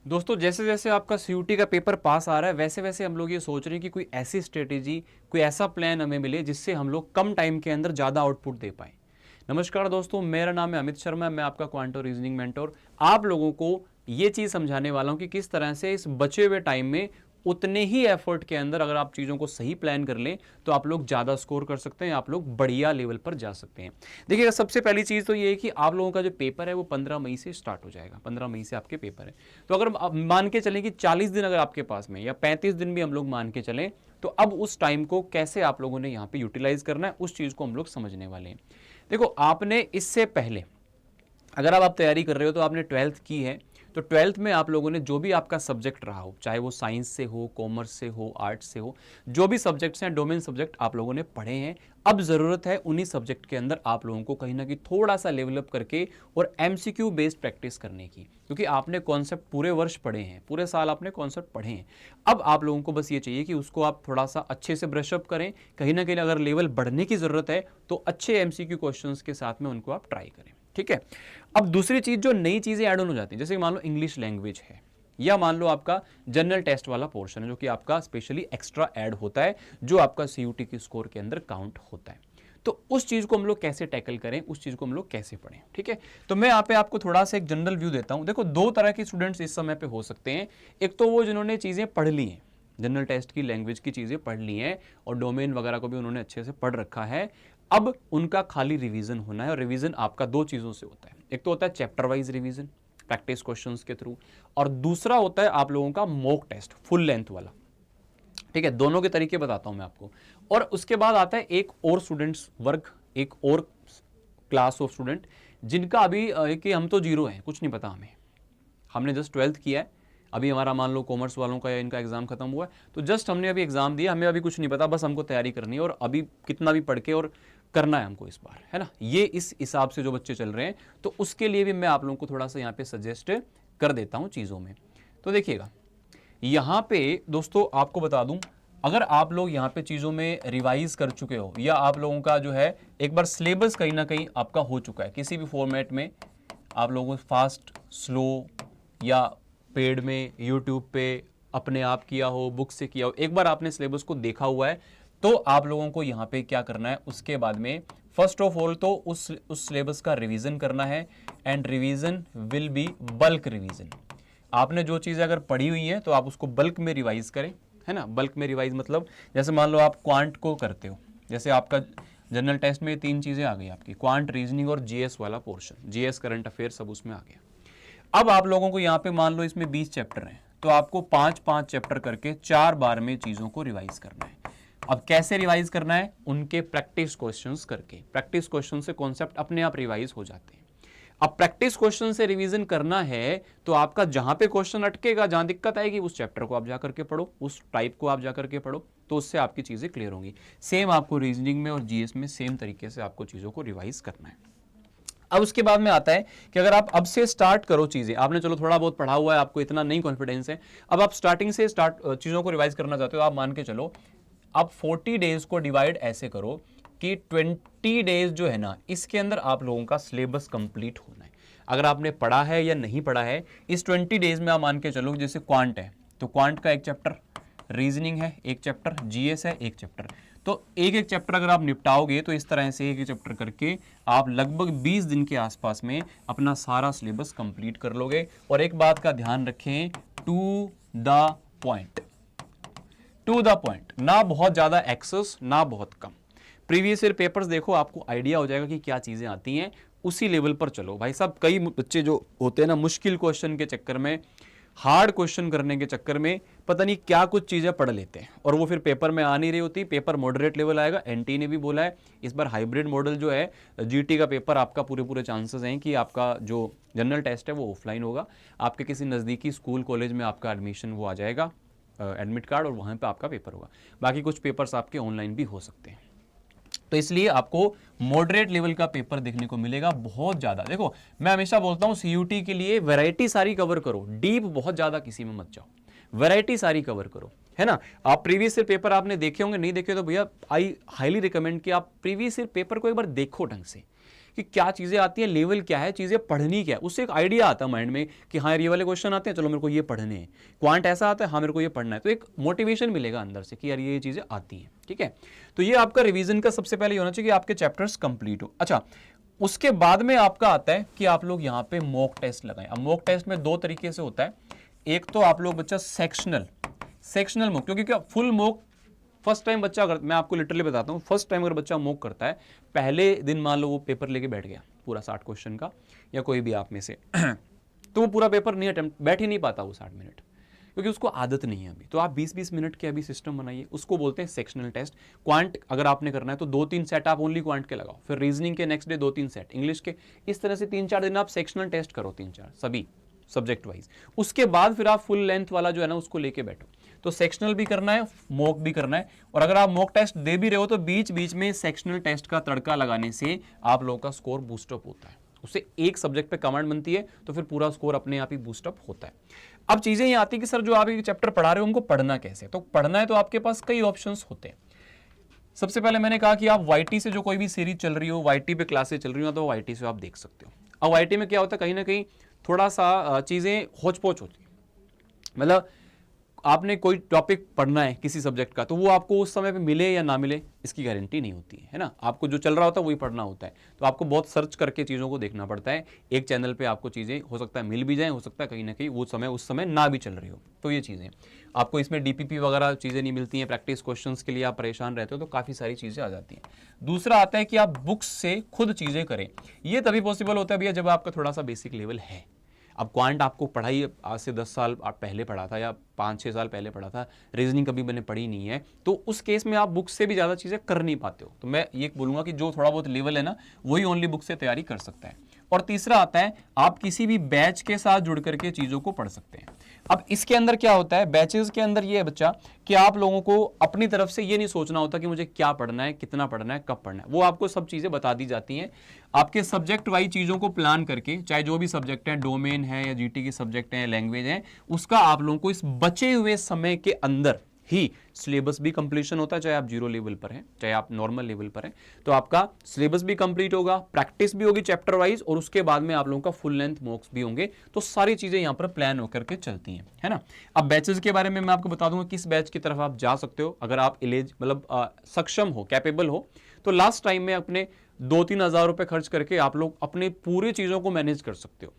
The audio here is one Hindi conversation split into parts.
दोस्तों जैसे जैसे आपका सीयूटी का पेपर पास आ रहा है वैसे वैसे हम लोग ये सोच रहे हैं कि कोई ऐसी स्ट्रेटेजी, कोई ऐसा प्लान हमें मिले जिससे हम लोग कम टाइम के अंदर ज़्यादा आउटपुट दे पाए। नमस्कार दोस्तों, मेरा नाम है अमित शर्मा, मैं आपका क्वांटो रीजनिंग मेंटोर। आप लोगों को ये चीज़ समझाने वाला हूँ कि किस तरह से इस बचे हुए टाइम में उतने ही एफर्ट के अंदर अगर आप चीज़ों को सही प्लान कर लें तो आप लोग ज़्यादा स्कोर कर सकते हैं, आप लोग बढ़िया लेवल पर जा सकते हैं। देखिए, सबसे पहली चीज़ तो ये है कि आप लोगों का जो पेपर है वो 15 मई से स्टार्ट हो जाएगा। 15 मई से आपके पेपर है। तो अगर आप मान के चलें कि 40 दिन अगर आपके पास में, या 35 दिन भी हम लोग मान के चलें, तो अब उस टाइम को कैसे आप लोगों ने यहाँ पे यूटिलाइज करना है उस चीज़ को हम लोग समझने वाले हैं। देखो, आपने इससे पहले अगर आप तैयारी कर रहे हो तो आपने 12th की है, तो 12th में आप लोगों ने जो भी आपका सब्जेक्ट रहा हो, चाहे वो साइंस से हो, कॉमर्स से हो, आर्ट्स से हो, जो भी सब्जेक्ट्स हैं, डोमेन सब्जेक्ट आप लोगों ने पढ़े हैं। अब ज़रूरत है उन्हीं सब्जेक्ट के अंदर आप लोगों को कहीं ना कहीं थोड़ा सा लेवलअप करके और एमसीक्यू बेस्ड प्रैक्टिस करने की, क्योंकि आपने कॉन्सेप्ट पूरे वर्ष पढ़े हैं, पूरे साल आपने कॉन्सेप्ट पढ़े हैं। अब आप लोगों को बस ये चाहिए कि उसको आप थोड़ा सा अच्छे से ब्रशअप करें। कहीं ना कहीं अगर लेवल बढ़ने की ज़रूरत है तो अच्छे एमसीक्यू क्वेश्चंस के साथ में उनको आप ट्राई करें। ठीक है। अब दूसरी चीज, जो नई चीजें ऐड ऑन हो जाती हैं, जैसे मान लो इंग्लिश लैंग्वेज है, या मान लो आपका जनरल टेस्ट वाला पोर्शन है जो कि आपका स्पेशली एक्स्ट्रा ऐड होता है, जो आपका सीयूटी की स्कोर के अंदर काउंट होता है। तो उस चीज को हम लोग कैसे टैकल करें, उस चीज को हम लोग कैसे पढ़ें। ठीक है। तो मैं यहाँ पे आपको थोड़ा सा एक जनरल व्यू देता हूं। देखो, दो तरह के स्टूडेंट्स इस समय पे हो सकते हैं। एक तो वो जिन्होंने चीजें पढ़ ली हैं, जनरल टेस्ट की लैंग्वेज की चीज़ें पढ़ ली हैं और डोमेन वगैरह को भी उन्होंने अच्छे से पढ़ रखा है। अब उनका खाली रिवीजन होना है, और रिवीजन आपका दो चीज़ों से होता है। एक तो होता है chapter wise revision practice questions के थ्रू, और दूसरा होता है आप लोगों का मॉक टेस्ट फुल लेंथ वाला। ठीक है, दोनों के तरीके बताता हूं मैं आपको। और उसके बाद आता है एक और स्टूडेंट्स वर्ग, एक और क्लास ऑफ स्टूडेंट जिनका अभी कि हम तो जीरो हैं, कुछ नहीं पता हमें, हमने जस्ट 12th किया है, अभी हमारा मान लो कॉमर्स वालों का या इनका एग्जाम खत्म हुआ है, तो जस्ट हमने अभी एग्जाम दिया, हमें अभी कुछ नहीं पता, बस हमको तैयारी करनी है और अभी कितना भी पढ़ के और करना है हमको इस बार, है ना। ये इस हिसाब से जो बच्चे चल रहे हैं, तो उसके लिए भी मैं आप लोगों को थोड़ा सा यहाँ पे सजेस्ट कर देता हूँ चीज़ों में। तो देखिएगा, यहाँ पे दोस्तों आपको बता दूं, अगर आप लोग यहाँ पे चीज़ों में रिवाइज कर चुके हो, या आप लोगों का जो है एक बार सिलेबस कहीं ना कहीं आपका हो चुका है किसी भी फॉर्मेट में, आप लोगों फास्ट, स्लो, या पेड में, यूट्यूब पे अपने आप किया हो, बुक से किया हो, एक बार आपने सिलेबस को देखा हुआ है, तो आप लोगों को यहाँ पे क्या करना है, उसके बाद में फर्स्ट ऑफ ऑल तो उस सिलेबस का रिवीजन करना है। And revision will be bulk revision. आपने जो चीज़ें अगर पढ़ी हुई हैं तो आप उसको बल्क में रिवाइज करें, है ना। बल्क में रिवाइज मतलब जैसे मान लो आप क्वांट को करते हो, जैसे आपका जनरल टेस्ट में तीन चीज़ें आ गई आपकी, क्वांट, रीजनिंग और जीएस वाला पोर्शन, जीएस करंट अफेयर सब उसमें आ गया। अब आप लोगों को यहाँ पे मान लो इसमें 20 चैप्टर हैं, तो आपको 5-5 चैप्टर करके 4 बार में चीज़ों को रिवाइज करना है। अब कैसे रिवाइज करना है, उनके प्रैक्टिस क्वेश्चंस करके। प्रैक्टिस क्वेश्चन से कॉन्सेप्ट अपने आप रिवाइज हो जाते हैं। अब प्रैक्टिस क्वेश्चन से रिवीजन करना है, तो आपका जहां पे क्वेश्चन अटकेगा, जहां दिक्कत आएगी, उस चैप्टर को आप जाकर के पढ़ो, उस टाइप को आप जाकर के पढ़ो, तो उससे आपकी चीजें क्लियर होंगी। सेम आपको रीजनिंग में और जीएस में सेम तरीके से आपको चीजों को रिवाइज करना है। अब उसके बाद में आता है कि अगर आप अब से स्टार्ट करो चीजें, आपने चलो थोड़ा बहुत पढ़ा हुआ है, आपको इतना नहीं कॉन्फिडेंस है, अब आप स्टार्टिंग से चीजों को रिवाइज करना चाहते हो, आप मान के चलो आप 40 डेज को डिवाइड ऐसे करो कि 20 डेज जो है ना, इसके अंदर आप लोगों का सिलेबस कंप्लीट होना है। अगर आपने पढ़ा है या नहीं पढ़ा है, इस 20 डेज में आप मान के चलो, जैसे क्वांट है तो क्वांट का एक चैप्टर, रीजनिंग है एक चैप्टर, जीएस है एक चैप्टर, तो एक एक चैप्टर अगर आप निपटाओगे तो इस तरह से एक एक चैप्टर करके आप लगभग 20 दिन के आसपास में अपना सारा सिलेबस कंप्लीट कर लोगे। और एक बात का ध्यान रखें, to the point, to the point, ना बहुत ज्यादा एक्सेस ना बहुत कम। प्रीवियस ईयर पेपर्स देखो, आपको आइडिया हो जाएगा कि क्या चीजें आती हैं, उसी लेवल पर चलो भाई साहब। कई बच्चे जो होते हैं ना, मुश्किल क्वेश्चन के चक्कर में, हार्ड क्वेश्चन करने के चक्कर में पता नहीं क्या कुछ चीजें पढ़ लेते हैं, और वो फिर पेपर में आ नहीं रही होती। पेपर मॉडरेट लेवल आएगा, एनटी ने भी बोला है इस बार हाइब्रिड मॉडल जो है, जीटी का पेपर आपका पूरे पूरे चांसेस हैं कि आपका जो जनरल टेस्ट है वो ऑफलाइन होगा। आपके किसी नज़दीकी स्कूल कॉलेज में आपका एडमिशन वो आ जाएगा, एडमिट कार्ड, और वहाँ पे आपका पेपर होगा। बाकी कुछ पेपर्स आपके ऑनलाइन भी हो सकते हैं। तो इसलिए आपको मॉडरेट लेवल का पेपर देखने को मिलेगा। बहुत ज्यादा देखो, मैं हमेशा बोलता हूं सीयूटी के लिए वैरायटी सारी कवर करो, डीप बहुत ज्यादा किसी में मत जाओ, वैरायटी सारी कवर करो, है ना। आप प्रीवियस ईयर पेपर आपने देखे होंगे, नहीं देखे तो भैया आई हाईली रिकमेंड कि आप प्रीवियस ईयर पेपर को एक बार देखो ढंग से, कि क्या चीज़ें आती हैं, लेवल क्या है, चीज़ें पढ़नी क्या है, उससे एक आइडिया आता है माइंड में कि हाँ ये वाले क्वेश्चन आते हैं, चलो मेरे को ये पढ़ने हैं। क्वांट ऐसा आता है, हाँ मेरे को ये पढ़ना है, तो एक मोटिवेशन मिलेगा अंदर से कि यार ये चीज़ें आती हैं। ठीक है, तो ये आपका रिवीजन का सबसे पहले होना चाहिए कि आपके चैप्टर्स कंप्लीट हो। अच्छा, उसके बाद में आपका आता है कि आप लोग यहाँ पे मॉक टेस्ट लगाएं। अब मॉक टेस्ट में दो तरीके से होता है, एक तो आप लोग बच्चा सेक्शनल मॉक, क्योंकि क्या फुल मॉक फर्स्ट टाइम बच्चा अगर, मैं आपको लिटरली बताता हूँ, फर्स्ट टाइम अगर बच्चा मॉक करता है, पहले दिन मान लो वो पेपर लेके बैठ गया पूरा 60 क्वेश्चन का, या कोई भी आप में से तो वो पूरा पेपर नहीं अटेम्प्ट, बैठ ही नहीं पाता वो 60 मिनट, क्योंकि उसको आदत नहीं है अभी। तो आप 20-20 मिनट के अभी सिस्टम बनाइए, उसको बोलते हैं सेक्शनल टेस्ट। क्वांट अगर आपने करना है तो 2-3 सेट आप ओनली क्वांट के लगाओ, फिर रीजनिंग के नेक्स्ट डे 2-3 सेट, इंग्लिश के, इस तरह से 3-4 दिन आप सेक्शनल टेस्ट करो, 3-4 सभी सब्जेक्ट वाइज। उसके बाद फिर आप फुल लेंथ वाला जो है ना उसको लेके बैठो। तो सेक्शनल भी करना है, मॉक भी करना है, और अगर आप मॉक टेस्ट दे भी रहे हो तो बीच बीच में सेक्शनल टेस्ट का तड़का लगाने से आप लोगों का स्कोर बूस्टअप होता है, उससे एक सब्जेक्ट पे कमांड बनती है, तो फिर पूरा स्कोर अपने आप ही बूस्टअप होता है। अब चीजें ये आती है कि सर जो आप ये चैप्टर पढ़ा रहे हो उनको पढ़ना कैसे, तो पढ़ना है तो आपके पास कई ऑप्शंस होते हैं। सबसे पहले मैंने कहा कि आप वाईटी से जो कोई भी सीरीज चल रही हो, वाईटी पे क्लासेस चल रही हो, तो वाईटी से आप देख सकते हो। अब वाईटी में क्या होता है, कहीं ना कहीं थोड़ा सा चीजें होच पोच होती है, मतलब आपने कोई टॉपिक पढ़ना है किसी सब्जेक्ट का, तो वो आपको उस समय पे मिले या ना मिले इसकी गारंटी नहीं होती है ना। आपको जो चल रहा होता है वही पढ़ना होता है, तो आपको बहुत सर्च करके चीज़ों को देखना पड़ता है। एक चैनल पे आपको चीज़ें हो सकता है मिल भी जाए, हो सकता है कहीं ना कहीं वो समय उस समय ना भी चल रही हो, तो ये चीज़ें आपको इसमें डीपीपी वगैरह चीज़ें नहीं मिलती हैं, प्रैक्टिस क्वेश्चंस के लिए आप परेशान रहते हो, तो काफ़ी सारी चीज़ें आ जाती हैं। दूसरा आता है कि आप बुक्स से खुद चीज़ें करें, ये तभी पॉसिबल होता है भैया जब आपका थोड़ा सा बेसिक लेवल है। अब क्वांट आपको पढ़ाई आज से 10 साल पहले पढ़ा था या 5-6 साल पहले पढ़ा था, रीजनिंग कभी मैंने पढ़ी नहीं है, तो उस केस में आप बुक से भी ज़्यादा चीज़ें कर नहीं पाते हो। तो मैं ये बोलूँगा कि जो थोड़ा बहुत लेवल है ना, वही ओनली बुक से तैयारी कर सकता है। और तीसरा आता है आप किसी भी बैच के साथ जुड़ करके चीज़ों को पढ़ सकते हैं। अब इसके अंदर क्या होता है, बैचेस के अंदर ये है बच्चा कि आप लोगों को अपनी तरफ से ये नहीं सोचना होता कि मुझे क्या पढ़ना है, कितना पढ़ना है, कब पढ़ना है, वो आपको सब चीज़ें बता दी जाती हैं। आपके सब्जेक्ट वाइज चीज़ों को प्लान करके, चाहे जो भी सब्जेक्ट है, डोमेन है या जीटी के सब्जेक्ट हैं, लैंग्वेज है, उसका आप लोगों को इस बचे हुए समय के अंदर ही सिलेबस भी कंप्लीशन होता है। चाहे आप जीरो लेवल पर हैं, चाहे आप नॉर्मल लेवल पर हैं, तो आपका सिलेबस भी कंप्लीट होगा, प्रैक्टिस भी होगी चैप्टर वाइज, और उसके बाद में आप लोगों का फुल लेंथ मॉक्स भी होंगे। तो सारी चीजें यहां पर प्लान होकर के चलती हैं, है ना। अब बैचेस के बारे में मैं आपको बता दूंगा किस बैच की तरफ आप जा सकते हो अगर आप सक्षम हो, कैपेबल हो। तो लास्ट टाइम में अपने 2-3 हज़ार रुपए खर्च करके आप लोग अपने पूरी चीजों को मैनेज कर सकते हो,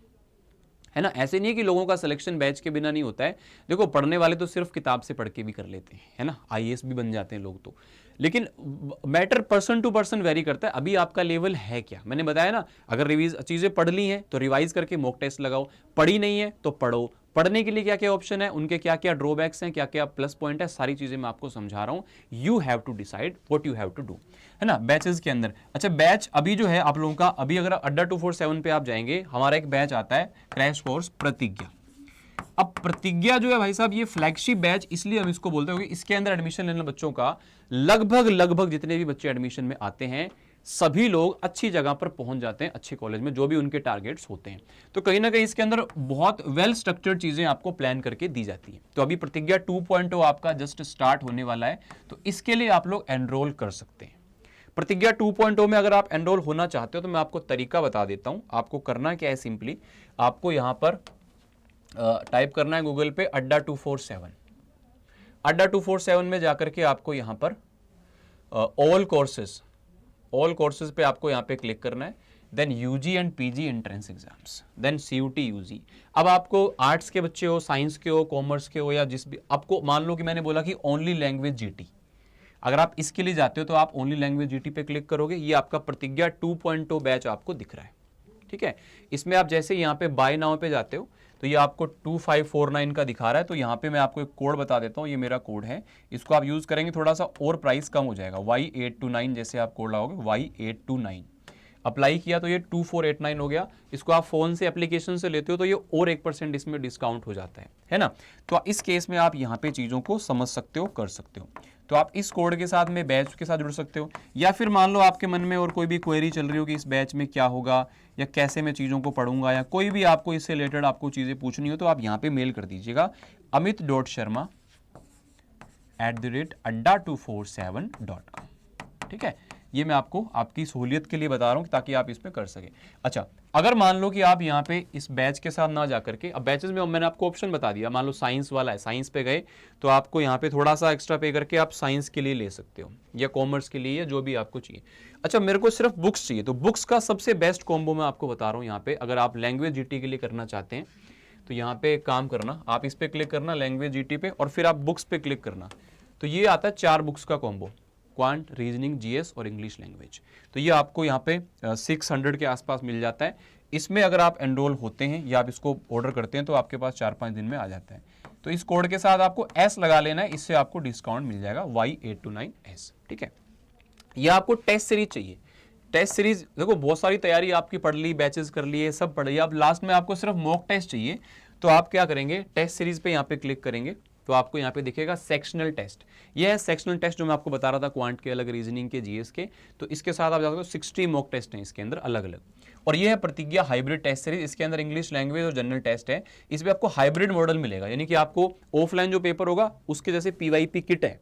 है ना। ऐसे नहीं है कि लोगों का सिलेक्शन बैच के बिना नहीं होता है। देखो पढ़ने वाले तो सिर्फ किताब से पढ़ के भी कर लेते हैं, है ना, आईएएस भी बन जाते हैं लोग तो, लेकिन matter person to person vary करता है। अभी आपका लेवल है क्या, मैंने बताया ना, अगर रिवीज चीजें पढ़ ली हैं तो रिवाइज करके मॉक टेस्ट लगाओ, पढ़ी नहीं है तो पढ़ो। पढ़ने के लिए क्या क्या ऑप्शन है, उनके क्या क्या ड्रॉबैक्स हैं, क्या क्या प्लस पॉइंट है, सारी चीजें मैं आपको समझा रहा हूं। You have to decide what you have to do, है ना, बैचेस के अंदर। अच्छा, बैच अभी जो है आप लोगों का, अभी अगर अड्डा 247 पे आप जाएंगे, हमारा एक बैच आता है क्रैश कोर्स प्रतिज्ञा। अब प्रतिज्ञा जो है भाई साहब, ये फ्लैगशिप बैच इसलिए हम इसको बोलते हैं क्योंकि इसके अंदर एडमिशन लेने बच्चों का लगभग जितने भी बच्चे एडमिशन में आते हैं, सभी लोग अच्छी जगह पर पहुंच जाते हैं, अच्छे कॉलेज में, जो भी उनके टारगेट्स होते हैं। तो कहीं ना कहीं इसके अंदर बहुत वेल स्ट्रक्चर्ड चीजें आपको प्लान करके दी जाती है। तो अभी प्रतिज्ञा 2.0 आपका जस्ट स्टार्ट होने वाला है, तो इसके लिए आप लोग एनरोल कर सकते हैं। प्रतिज्ञा 2.0 में अगर आप एनरोल होना चाहते हो तो मैं आपको तरीका बता देता हूं। आपको करना क्या है, सिंपली आपको यहां पर टाइप करना है गूगल पे अड्डा 247। अड्डा 247 में जाकर के आपको यहां पर ऑल कोर्सेज पे आपको यहां पे क्लिक करना है। Then UG and PG entrance exams, then CUET UG. अब आपको आर्ट्स के बच्चे हो, साइंस के हो, कॉमर्स के हो, या जिस भी, आपको मान लो कि मैंने बोला कि ओनली लैंग्वेज जीटी, अगर आप इसके लिए जाते हो तो आप ओनली लैंग्वेज जीटी पे क्लिक करोगे। ये आपका प्रतिज्ञा 2.0 बैच आपको दिख रहा है, ठीक है। इसमें आप जैसे यहाँ पे बाय नाउ पे जाते हो तो ये आपको 2549 का दिखा रहा है। तो यहाँ पे मैं आपको एक कोड बता देता हूँ, ये मेरा कोड है, इसको आप यूज करेंगे थोड़ा सा और प्राइस कम हो जाएगा। Y829 जैसे आप कोड लगाओगे, Y829 अप्लाई किया तो ये 2489 हो गया। इसको आप फोन से एप्लीकेशन से लेते हो तो ये और 1% इसमें डिस्काउंट हो जाता है ना। तो इस केस में आप यहाँ पे चीजों को समझ सकते हो, कर सकते हो। तो आप इस कोड के साथ में बैच के साथ जुड़ सकते हो, या फिर मान लो आपके मन में और कोई भी क्वेरी चल रही हो कि इस बैच में क्या होगा या कैसे मैं चीज़ों को पढ़ूंगा, या कोई भी आपको इससे रिलेटेड आपको चीज़ें पूछनी हो, तो आप यहाँ पे मेल कर दीजिएगा amit.sharma@adda247.com, ठीक है। ये मैं आपको आपकी सहूलियत के लिए बता रहा हूँ ताकि आप इसमें कर सकें। अच्छा, अगर मान लो कि आप यहाँ पे इस बैच के साथ ना जाकर के, अब बैचेस में मैंने आपको ऑप्शन बता दिया, मान लो साइंस वाला है, साइंस पे गए तो आपको यहाँ पे थोड़ा सा एक्स्ट्रा पे करके आप साइंस के लिए ले सकते हो या कॉमर्स के लिए या जो भी आपको चाहिए। अच्छा, मेरे को सिर्फ बुक्स चाहिए, तो बुक्स का सबसे बेस्ट कॉम्बो मैं आपको बता रहा हूँ यहाँ पे। अगर आप लैंग्वेज जीटी के लिए करना चाहते हैं तो यहाँ पे काम करना, आप इस पे क्लिक करना लैंग्वेज जीटी पे, और फिर आप बुक्स पे क्लिक करना, तो ये आता है 4 बुक्स का कॉम्बो, क्वांट, रीजनिंग, जीएस और इंग्लिश लैंग्वेज। तो ये आपको यहाँ पे 600 के आसपास मिल जाता है। इसमें अगर आप एनरोल होते हैं या आप इसको ऑर्डर करते हैं तो आपके पास 4-5 दिन में आ जाता है। तो इस कोड के साथ आपको एस लगा लेना है, इससे आपको डिस्काउंट मिल जाएगा Y829S। ठीक है, यह आपको टेस्ट सीरीज चाहिए। टेस्ट सीरीज देखो, बहुत सारी तैयारी आपकी पढ़ ली, बैचेस कर लिए, सब पढ़ लिया, अब लास्ट में आपको सिर्फ मॉक टेस्ट चाहिए। तो आप क्या करेंगे, टेस्ट सीरीज पे यहाँ पे क्लिक करेंगे तो आपको यहाँ पे दिखेगा सेक्शनल टेस्ट। यह है सेक्शनल टेस्ट जो मैं आपको बता रहा था, क्वांट के अलग, रीजनिंग के, जीएस के। तो इसके साथ आप जा सकते हो, 60 मॉक टेस्ट हैं इसके अंदर अलग अलग। और यह है प्रतिज्ञा हाइब्रिड टेस्ट सीरीज, इसके अंदर इंग्लिश लैंग्वेज और जनरल टेस्ट है। इसमें आपको हाइब्रिड मॉडल मिलेगा, यानी कि आपको ऑफलाइन जो पेपर होगा उसके जैसे पीवाईपी किट है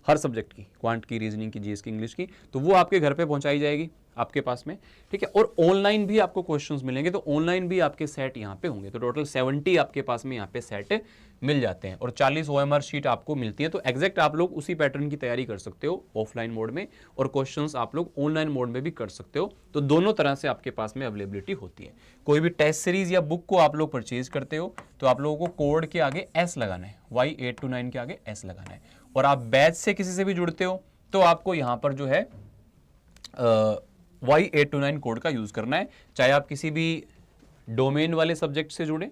हर सब्जेक्ट की, क्वांट की, रीजनिंग की, जीएस की, इंग्लिश की, तो वो आपके घर पे पहुंचाई जाएगी आपके पास में। ठीक है, और ऑनलाइन भी आपको क्वेश्चंस मिलेंगे, तो ऑनलाइन भी आपके सेट यहाँ पे होंगे। तो टोटल 70 आपके पास में यहाँ पे सेट मिल जाते हैं और 40 OMR शीट आपको मिलती है। तो एग्जैक्ट आप लोग उसी पैटर्न की तैयारी कर सकते हो ऑफलाइन मोड में, और क्वेश्चंस आप लोग ऑनलाइन मोड में भी कर सकते हो। तो दोनों तरह से आपके पास में अवेलेबिलिटी होती है। कोई भी टेस्ट सीरीज या बुक को आप लोग परचेज करते हो तो आप लोगों को कोड के आगे एस लगाना है, Y829 के आगे एस लगाना है। और आप बैच से किसी से भी जुड़ते हो तो आपको यहाँ पर जो है Y829 कोड का यूज करना है, चाहे आप किसी भी डोमेन वाले सब्जेक्ट से जुड़े,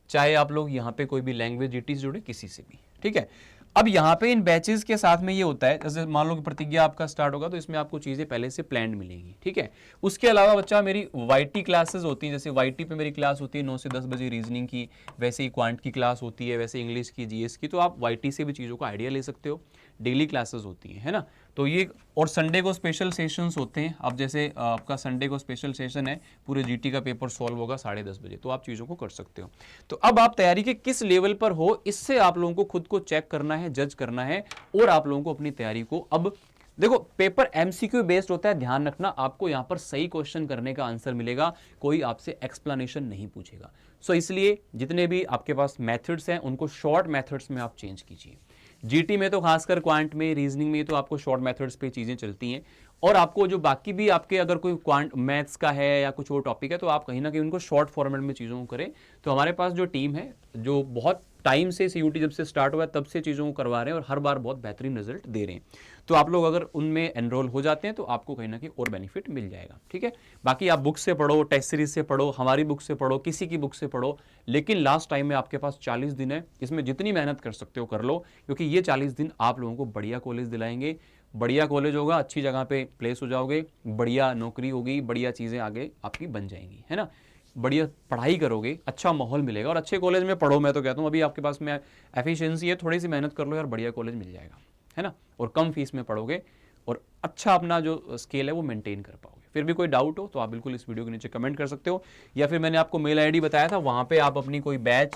चाहे आप लोग यहाँ पे कोई भी लैंग्वेज जीटी से जुड़े, किसी से भी। ठीक है, अब यहाँ पे इन बैचेस के साथ में ये होता है, जैसे मान लो कि प्रतिज्ञा आपका स्टार्ट होगा तो इसमें आपको चीजें पहले से प्लान मिलेंगी। ठीक है, उसके अलावा बच्चा मेरी वाईटी क्लासेस होती हैं, जैसे वाईटी पे मेरी क्लास होती है 9 से 10 बजे रीजनिंग की, वैसे ही क्वांट की क्लास होती है, वैसे इंग्लिश की, जीएस की। तो आप वाईटी से भी चीज़ों का आइडिया ले सकते हो, डेली क्लासेस होती हैं, है ना। तो ये, और संडे को स्पेशल सेशंस होते हैं। अब जैसे आपका संडे को स्पेशल सेशन है, पूरे जीटी का पेपर सॉल्व होगा 10:30 बजे, तो आप चीज़ों को कर सकते हो। तो अब आप तैयारी के किस लेवल पर हो, इससे आप लोगों को खुद को चेक करना है, जज करना है, और आप लोगों को अपनी तैयारी को, अब देखो पेपर एमसीक्यू बेस्ड होता है, ध्यान रखना, आपको यहां पर सही क्वेश्चन करने का आंसर मिलेगा, कोई आपसे एक्सप्लेनेशन नहीं पूछेगा। सो इसलिए जितने भी आपके पास मेथड्स हैं उनको शॉर्ट मेथड्स में आप चेंज कीजिए। जीटी में तो खासकर क्वांट में, रीजनिंग में तो आपको शॉर्ट मेथड्स पे चीजें चलती हैं, और आपको जो बाकी भी आपके अगर कोई क्वांट मैथ्स का है या कुछ और टॉपिक है तो आप कहीं ना कहीं उनको शॉर्ट फॉर्मेट में चीज़ों को करें। तो हमारे पास जो टीम है, जो बहुत टाइम से सीयूटी जब से स्टार्ट हुआ है तब से चीज़ों को करवा रहे हैं और हर बार बहुत बेहतरीन रिजल्ट दे रहे हैं। तो आप लोग अगर उनमें एनरोल हो जाते हैं तो आपको कहीं ना कहीं और बेनिफिट मिल जाएगा। ठीक है, बाकी आप बुक से पढ़ो, टेस्ट सीरीज से पढ़ो, हमारी बुक से पढ़ो, किसी की बुक से पढ़ो, लेकिन लास्ट टाइम में आपके पास 40 दिन है, इसमें जितनी मेहनत कर सकते हो कर लो, क्योंकि ये 40 दिन आप लोगों को बढ़िया कॉलेज दिलाएंगे। बढ़िया कॉलेज होगा, अच्छी जगह पे प्लेस हो जाओगे, बढ़िया नौकरी होगी, बढ़िया चीज़ें आगे आपकी बन जाएंगी, है ना। बढ़िया पढ़ाई करोगे, अच्छा माहौल मिलेगा, और अच्छे कॉलेज में पढ़ो। मैं तो कहता हूँ अभी आपके पास में एफिशिएंसी है, थोड़ी सी मेहनत कर लो यार, बढ़िया कॉलेज मिल जाएगा, है ना। और कम फीस में पढ़ोगे और अच्छा अपना जो स्केल है वो मेंटेन कर पाओगे। फिर भी कोई डाउट हो तो आप बिल्कुल इस वीडियो के नीचे कमेंट कर सकते हो, या फिर मैंने आपको मेल आईडी बताया था, वहाँ पे आप अपनी कोई बैच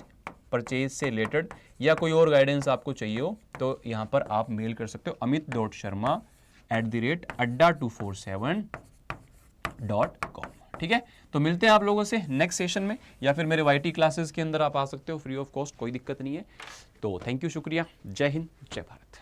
परचेज से रिलेटेड या कोई और गाइडेंस आपको चाहिए हो तो यहाँ पर आप मेल कर सकते हो, amit.sharma@247.com। ठीक है, तो मिलते हैं आप लोगों से नेक्स्ट सेशन में, या फिर मेरे वाईटी क्लासेस के अंदर आप आ सकते हो फ्री ऑफ कॉस्ट, कोई दिक्कत नहीं है। तो थैंक यू, शुक्रिया, जय हिंद, जय भारत।